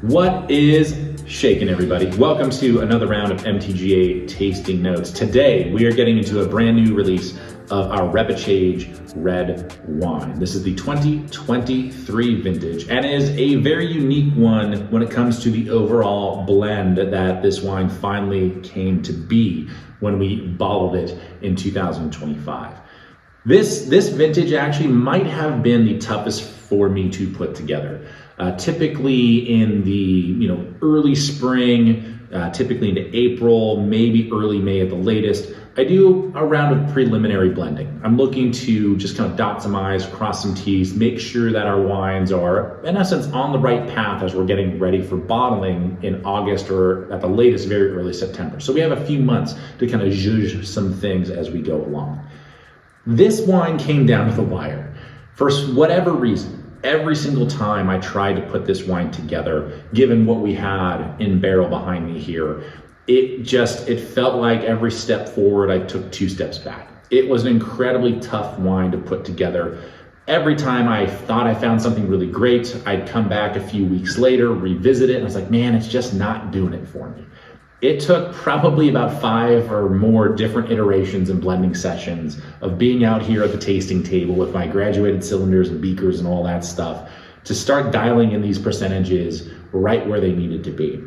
What is shaking, everybody? Welcome to another round of MTGA tasting notes. Today, we are getting into a brand new release of our Repechage Red Wine. This is the 2023 vintage and is a very unique one when it comes to the overall blend that this wine finally came to be when we bottled it in 2025. This vintage actually might have been the toughest for me to put together. Typically in the early spring, typically into April, maybe early May at the latest, I do a round of preliminary blending. I'm looking to just kind of dot some I's, cross some T's, make sure that our wines are, in essence, on the right path as we're getting ready for bottling in August or at the latest, very early September. So we have a few months to kind of zhuzh some things as we go along. This wine came down to the wire. For whatever reason, every single time I tried to put this wine together, given what we had in barrel behind me here, it felt like every step forward, I took 2 steps back. It was an incredibly tough wine to put together. Every time I thought I found something really great, I'd come back a few weeks later, revisit it, and I was like, man, it's just not doing it for me. It took probably about 5 or more different iterations and blending sessions of being out here at the tasting table with my graduated cylinders and beakers and all that stuff to start dialing in these percentages right where they needed to be.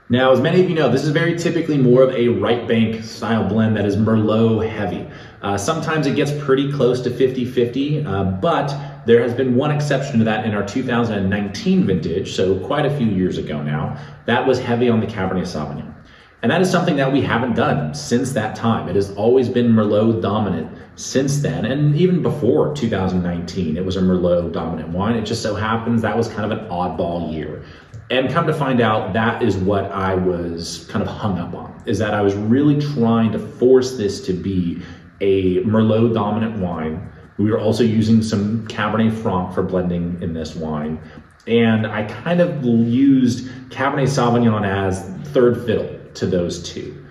Now, as many of you know, this is very typically more of a right bank style blend that is Merlot heavy. Sometimes it gets pretty close to 50-50, but there has been one exception to that in our 2019 vintage, so quite a few years ago now. That was heavy on the Cabernet Sauvignon. And that is something that we haven't done since that time. It has always been Merlot dominant since then, and even before 2019, it was a Merlot dominant wine. It just so happens that was kind of an oddball year. And come to find out, that is what I was kind of hung up on, is that I was really trying to force this to be a Merlot dominant wine. We were also using some Cabernet Franc for blending in this wine. And I kind of used Cabernet Sauvignon as third fiddle to those two.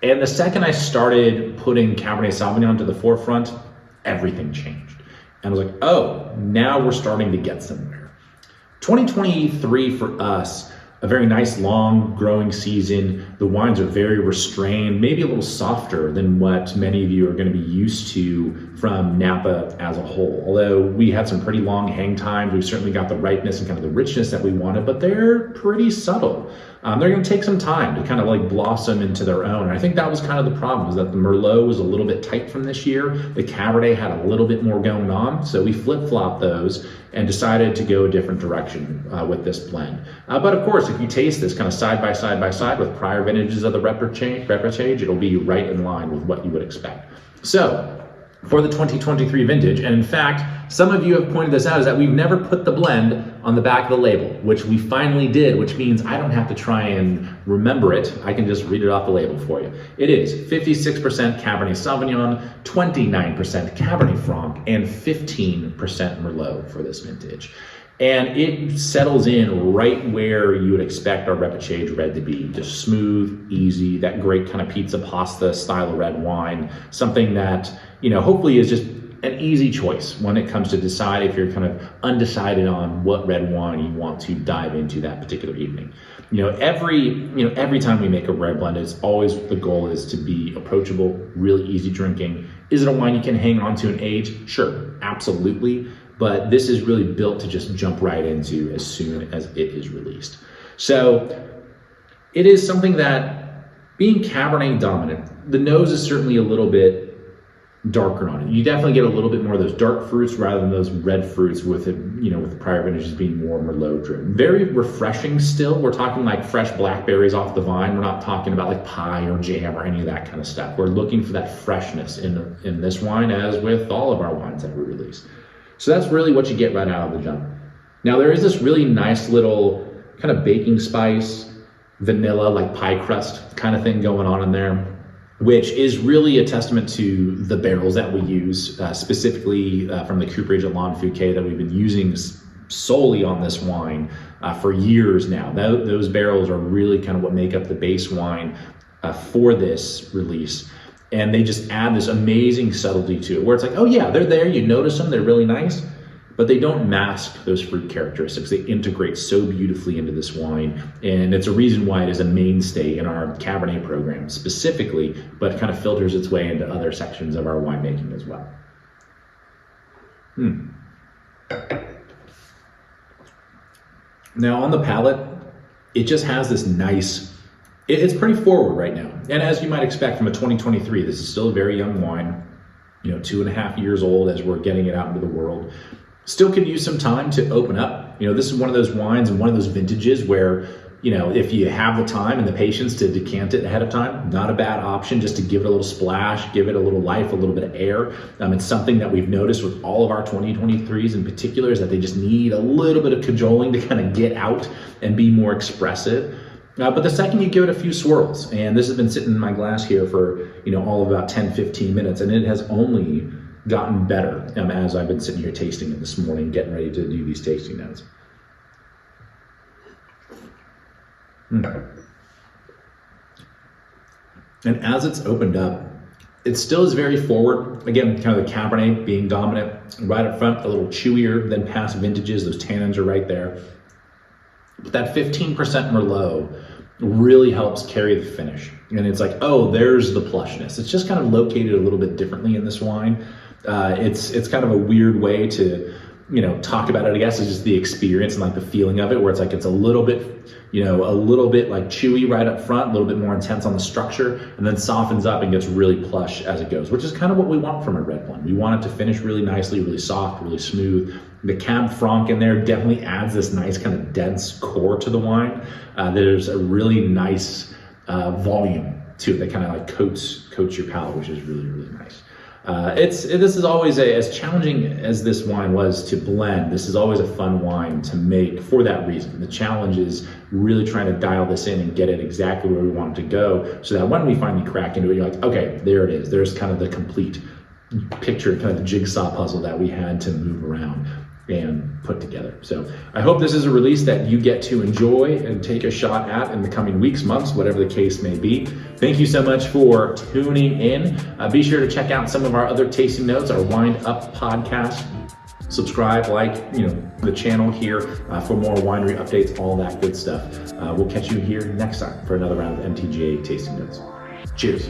And the second I started putting Cabernet Sauvignon to the forefront, everything changed. And I was like, oh, now we're starting to get somewhere. 2023 for us, a very nice long growing season. The wines are very restrained, maybe a little softer than what many of you are going to be used to from Napa as a whole. Although we had some pretty long hang times, we've certainly got the ripeness and kind of the richness that we wanted, but they're pretty subtle. They're going to take some time to kind of like blossom into their own. And I think that was kind of the problem, is that the Merlot was a little bit tight from this year. The Cabernet had a little bit more going on. So we flip-flopped those and decided to go a different direction with this blend. But of course, if you taste this kind of side by side with prior vintages of the Repechage, it'll be right in line with what you would expect. So for the 2023 vintage, and in fact, some of you have pointed this out, is that we've never put the blend on the back of the label, which we finally did, which means I don't have to try and remember it. I can just read it off the label for you. It is 56% Cabernet Sauvignon, 29% Cabernet Franc, and 15% Merlot for this vintage. And it settles in right where you would expect our Repechage Red to be. Just smooth, easy, that great kind of pizza pasta style of red wine. Something that, hopefully is just an easy choice when it comes to decide if you're kind of undecided on what red wine you want to dive into that particular evening. Every time we make a red blend, it's always the goal is to be approachable, really easy drinking. Is it a wine you can hang on to and age? Sure, absolutely. But this is really built to just jump right into as soon as it is released. So it is something that, being Cabernet dominant, the nose is certainly a little bit darker on it. You definitely get a little bit more of those dark fruits rather than those red fruits with it, with the prior vintages being more Merlot driven. Very refreshing still. We're talking like fresh blackberries off the vine. We're not talking about like pie or jam or any of that kind of stuff. We're looking for that freshness in this wine, as with all of our wines that we release. So that's really what you get right out of the jump. Now there is this really nice little kind of baking spice, vanilla, like pie crust kind of thing going on in there, which is really a testament to the barrels that we use, specifically from the cooperage at Lawn Fouquet that we've been using solely on this wine for years now. Those barrels are really kind of what make up the base wine for this release. And they just add this amazing subtlety to it, where it's like, oh yeah, they're there, you notice them, they're really nice, but they don't mask those fruit characteristics. They integrate so beautifully into this wine, and it's a reason why it is a mainstay in our Cabernet program specifically, but kind of filters its way into other sections of our winemaking as well. Now on the palate, it just has this nice, it's pretty forward right now. And as you might expect from a 2023, this is still a very young wine, 2.5 years old as we're getting it out into the world. Still could use some time to open up. This is one of those wines and one of those vintages where, if you have the time and the patience to decant it ahead of time, not a bad option just to give it a little splash, give it a little life, a little bit of air. It's something that we've noticed with all of our 2023s in particular is that they just need a little bit of cajoling to kind of get out and be more expressive. But the second you give it a few swirls, and this has been sitting in my glass here for, all of about 10, 15 minutes, and it has only gotten better as I've been sitting here tasting it this morning, getting ready to do these tasting notes. And as it's opened up, it still is very forward. Again, kind of the Cabernet being dominant right up front, a little chewier than past vintages. Those tannins are right there. But that 15% Merlot really helps carry the finish. And it's like, oh, there's the plushness. It's just kind of located a little bit differently in this wine. It's kind of a weird way to, talk about it, I guess. It's just the experience and like the feeling of it, where it's like it's a little bit like chewy right up front, a little bit more intense on the structure, and then softens up and gets really plush as it goes, which is kind of what we want from a red wine. We want it to finish really nicely, really soft, really smooth. The Cab Franc in there definitely adds this nice kind of dense core to the wine. There's a really nice volume to it that kind of like coats your palate, which is really, really nice. This is always as challenging as this wine was to blend. This is always a fun wine to make for that reason. The challenge is really trying to dial this in and get it exactly where we want it to go, so that when we finally crack into it, you're like, okay, there it is. There's kind of the complete picture, kind of the jigsaw puzzle that we had to move around and put together. So I hope this is a release that you get to enjoy and take a shot at in the coming weeks, months, whatever the case may be. Thank you so much for tuning in. Be sure to check out some of our other tasting notes, our Wind Up podcast. Subscribe, like, the channel here for more winery updates, all that good stuff. We'll catch you here next time for another round of MTGA tasting notes. Cheers.